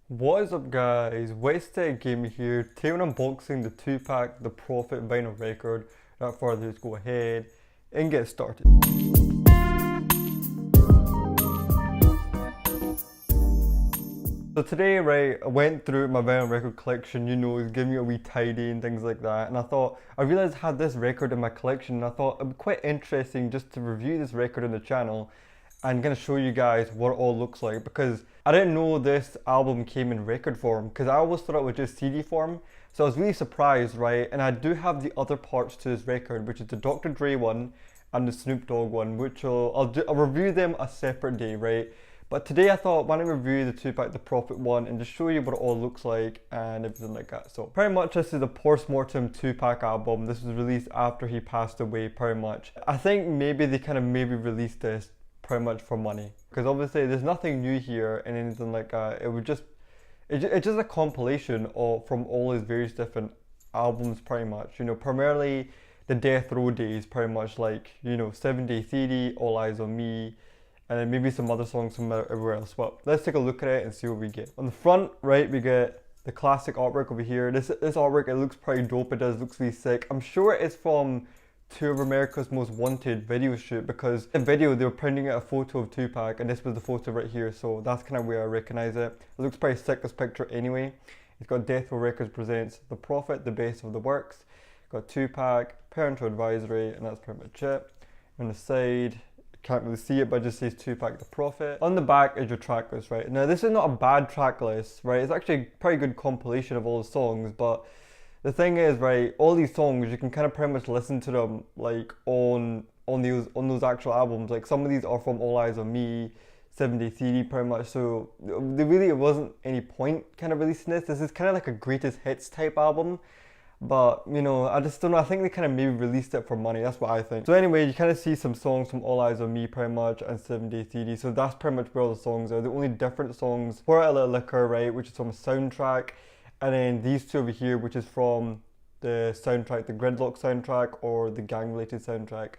What is up guys, Wasted Gaming here, today we're unboxing the Tupac The Prophet vinyl record. Without further ado, let's go ahead and get started. So today, right, I went through my vinyl record collection, giving me a wee tidy and things like that, and I realised I had this record in my collection and I thought it'd be quite interesting just to review this record on the channel and gonna show you guys what it all looks like, because I didn't know this album came in record form, because I always thought it was just CD form. So I was really surprised, right? And I do have the other parts to this record, which is the Dr. Dre one and the Snoop Dogg one, which I'll review them a separate day, right? But today I thought, why don't we review the Tupac The Prophet one and just show you what it all looks like and everything like that. So pretty much this is a post-mortem Tupac album. This was released after he passed away, pretty much. I think maybe they kind of released this pretty much for money, because obviously there's nothing new here and anything like that. It's just a compilation from all his various different albums, pretty much, primarily the Death Row days, pretty much, like 7-Day Theory, All Eyez on Me, and then maybe some other songs from everywhere else. But let's take a look at it and see what we get. On the front, right, we get the classic artwork over here. This artwork, it looks pretty dope. It does, looks really sick. I'm sure it's from Two of America's Most Wanted video shoot, because in the video they were printing out a photo of Tupac and this was the photo right here, so that's kind of where I recognize it. It looks pretty sick, this picture anyway. It's got Death Row Records presents The Prophet, the best of the works. Got Tupac, parental advisory, and that's pretty much it. On the side, can't really see it, but it just says Tupac The Prophet. On the back is your track list, right? Now this is not a bad track list, right? It's actually a pretty good compilation of all the songs, but the thing is, right, all these songs, you can kind of pretty much listen to them like on those actual albums. Like some of these are from All Eyez on Me, 7-Day Theory, pretty much. So there really wasn't any point kind of releasing this. This is kind of like a greatest hits type album. But I just don't know. I think they kind of maybe released it for money. That's what I think. So anyway, you kind of see some songs from All Eyez on Me, pretty much, and 7-Day Theory. So that's pretty much where all the songs are. The only different songs, Pour Out a Little Liquor, right, which is from a soundtrack. And then these two over here, which is from the soundtrack, the Gridlock soundtrack or the gang related soundtrack.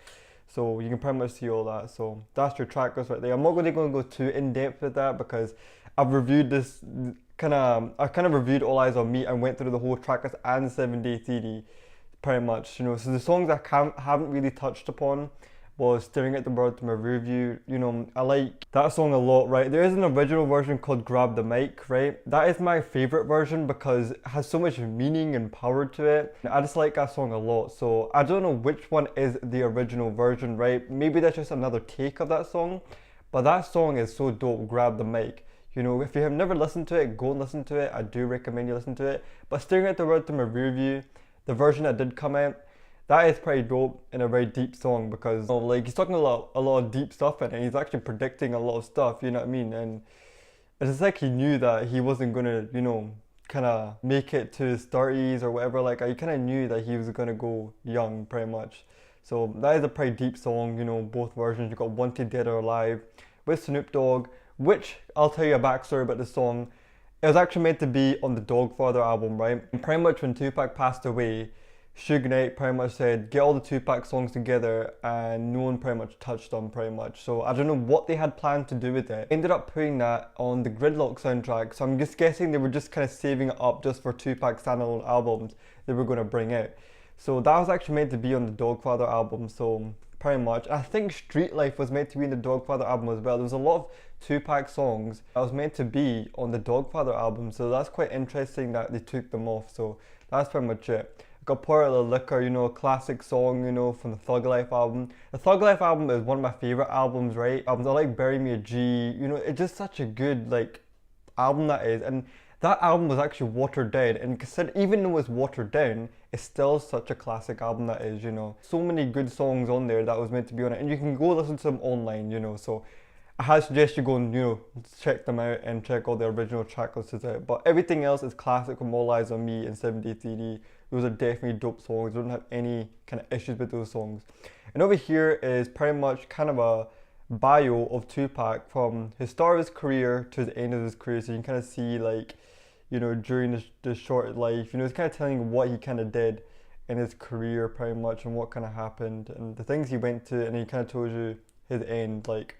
So you can pretty much see all that. So that's your track list right there. I'm not really going to go too in depth with that, because I've reviewed this I kind of reviewed All Eyez on Me and went through the whole track list and 7-Day Theory pretty much, So the songs I haven't really touched upon was Staring at the Bird to My Rear View. I like that song a lot, right? There is an original version called Grab the Mic, right? That is my favorite version because it has so much meaning and power to it. I just like that song a lot. So I don't know which one is the original version, right? Maybe that's just another take of that song, but that song is so dope, Grab the Mic. If you have never listened to it, go and listen to it. I do recommend you listen to it. But Staring at the Bird to My Rear View, the version that did come out, that is pretty dope and a very deep song, because like he's talking a lot of deep stuff in it. He's actually predicting a lot of stuff, you know what I mean? And it's just like he knew that he wasn't gonna, kind of make it to his 30s or whatever. Like he kind of knew that he was gonna go young, pretty much. So that is a pretty deep song, both versions. You got Wanted Dead or Alive with Snoop Dogg, which I'll tell you a backstory about the song. It was actually meant to be on the Dogfather album, right? And pretty much when Tupac passed away, Suge Knight pretty much said, get all the Tupac songs together, and no one pretty much touched them, pretty much. So I don't know what they had planned to do with it. Ended up putting that on the Gridlock soundtrack, so I'm just guessing they were just kind of saving it up just for Tupac standalone albums they were going to bring out. So that was actually meant to be on the Dogfather album, so pretty much. I think Street Life was meant to be in the Dogfather album as well. There was a lot of Tupac songs that was meant to be on the Dogfather album, so that's quite interesting that they took them off. So that's pretty much it. Got Pour Out a Little Liquor, a classic song, from the Thug Life album. The Thug Life album is one of my favorite albums, right? I like Bury Me a G, it's just such a good, like, album that is. And that album was actually watered down, and even though it's watered down, it's still such a classic album that is, So many good songs on there that was meant to be on it, and you can go listen to them online, so I highly suggest you go and, check them out and check all the original track lists out. But everything else is classic from All Eyez on Me and 7-Day Theory. Those are definitely dope songs. I don't have any kind of issues with those songs. And over here is pretty much kind of a bio of Tupac from his start of his career to the end of his career. So you can kind of see, like, during this short life, it's kind of telling you what he kind of did in his career pretty much, and what kind of happened and the things he went to, and he kind of told you his end, like,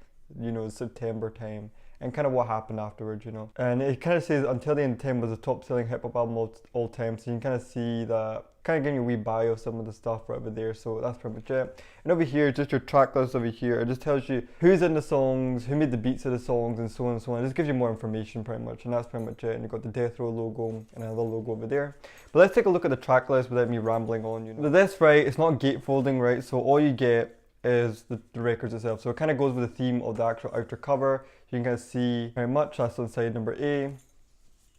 September time, and kind of what happened afterwards, you know. And it kind of says Until the End of Time was the top selling hip hop album of all time, so you can kind of see that, kind of giving you a wee bio of some of the stuff right over there. So that's pretty much it. And over here, just your track list over here, it just tells you who's in the songs, who made the beats of the songs, and so on and so on. It just gives you more information pretty much, and that's pretty much it. And you've got the Death Row logo and another logo over there. But let's take a look at the track list without me rambling on, you know. With this, right, it's not gatefolding, right, so all you get is the records itself. So it kind of goes with the theme of the actual outer cover. You can kind of see very much that's on side number A,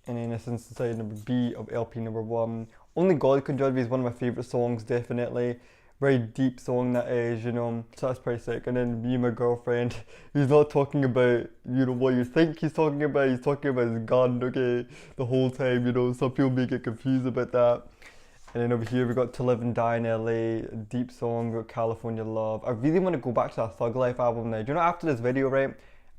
and then this is side number B of LP number 1. Only God Can Judge Me is one of my favourite songs, definitely. Very deep song that is, you know, so that's pretty sick. And then Me and My Girlfriend, he's not talking about, you know, what you think he's talking about his gun, okay, the whole time, you know, some people may get confused about that. And then over here we got To Live and Die in LA, a deep song, we got California Love. I really want to go back to that Thug Life album now. Do you know, after this video, right,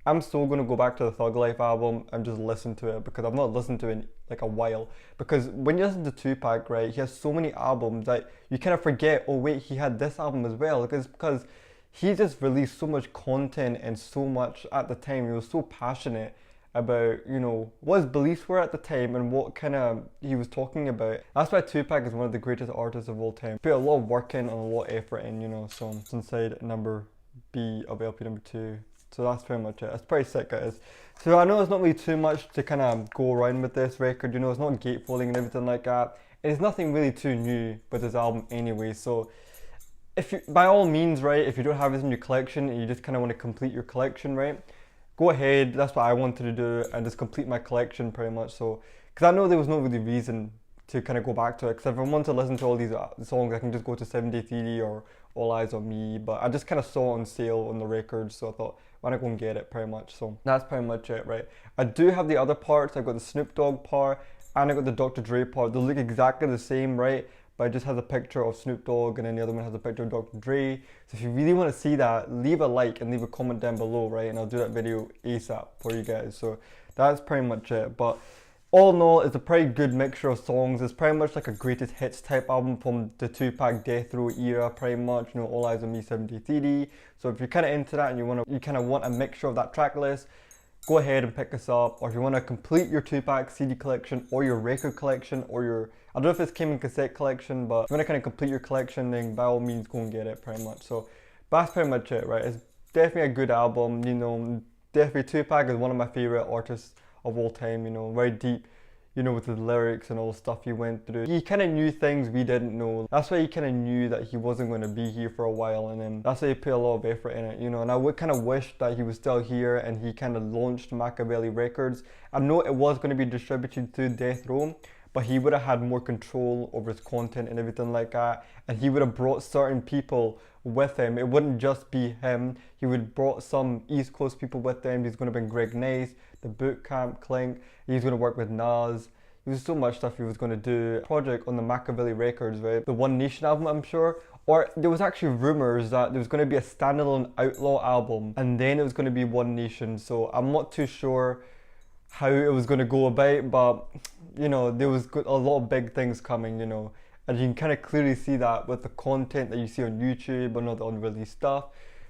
I'm still going to go back to the Thug Life album and just listen to it, because I've not listened to it in like a while. Because when you listen to Tupac, right, he has so many albums that you kind of forget, oh wait, he had this album as well. Because he just released so much content and so much at the time. He was so passionate about, you know, what his beliefs were at the time and what kind of he was talking about. That's why Tupac is one of the greatest artists of all time. Put a lot of work in and a lot of effort in, you know. So it's inside number B of LP number 2. So that's pretty much it. It's pretty sick, it is. So I know there's not really too much to kind of go around with this record, you know, it's not gatefolding and everything like that. It's nothing really too new with this album anyway, so if you, by all means, right, if you don't have this in your collection and you just kind of want to complete your collection, right, go ahead, that's what I wanted to do, and just complete my collection pretty much. So, because I know there was no really reason to kind of go back to it, because if I want to listen to all these songs, I can just go to 7 Day 3D or All Eyes on Me, but I just kind of saw it on sale on the records, so I thought, why not go and get it pretty much. So that's pretty much it, right. I do have the other parts. I've got the Snoop Dogg part and I got the Dr. Dre part. They look exactly the same, right, but it just has a picture of Snoop Dogg and then the other one has a picture of Dr. Dre. So if you really want to see that, leave a like and leave a comment down below, right, and I'll do that video ASAP for you guys. So that's pretty much it. But all in all, it's a pretty good mixture of songs. It's pretty much like a greatest hits type album from the Tupac Death Row era, pretty much, you know, All Eyes on Me, 7 Day 3D. So if you're kind of into that and you kind of want a mixture of that track list, go ahead and pick this up. Or if you want to complete your Tupac CD collection or your record collection or your, I don't know if this came in cassette collection, but if you want to kind of complete your collection, then by all means go and get it pretty much. So that's pretty much it, right? It's definitely a good album, you know. Definitely Tupac is one of my favorite artists of all time, you know, very deep, you know, with his lyrics and all the stuff he went through. He kind of knew things we didn't know. That's why he kind of knew that he wasn't going to be here for a while, and then that's why he put a lot of effort in it, you know. And I would kind of wish that he was still here and he kind of launched Machiavelli Records. I know it was going to be distributed through Death Row, but he would have had more control over his content and everything like that, and he would have brought certain people with him. It wouldn't just be him. He would have brought some East Coast people with him. He's going to bring Greg Nice, the Boot Camp, Clink. He's going to work with Nas. There's so much stuff he was going to do. Project on the Machiavelli Records, right? The One Nation album, I'm sure. Or there was actually rumors that there was going to be a standalone Outlaw album and then it was going to be One Nation. So I'm not too sure how it was going to go about, but you know, there was a lot of big things coming, you know. And you can kind of clearly see that with the content that you see on YouTube and all the unreleased stuff.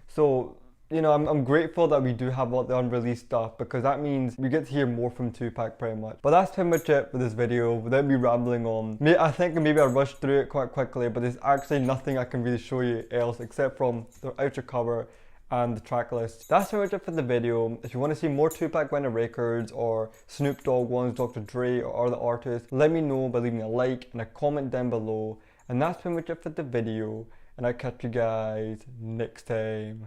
So, you know, I'm grateful that we do have all the unreleased stuff, because that means we get to hear more from Tupac pretty much. But that's pretty much it for this video, without me rambling on. I think maybe I rushed through it quite quickly, but there's actually nothing I can really show you else except from the outer cover and the track list. That's pretty much it for the video. If you want to see more Tupac Winner records or Snoop Dogg ones, Dr. Dre or other artists, let me know by leaving a like and a comment down below. And that's pretty much it for the video, and I'll catch you guys next time.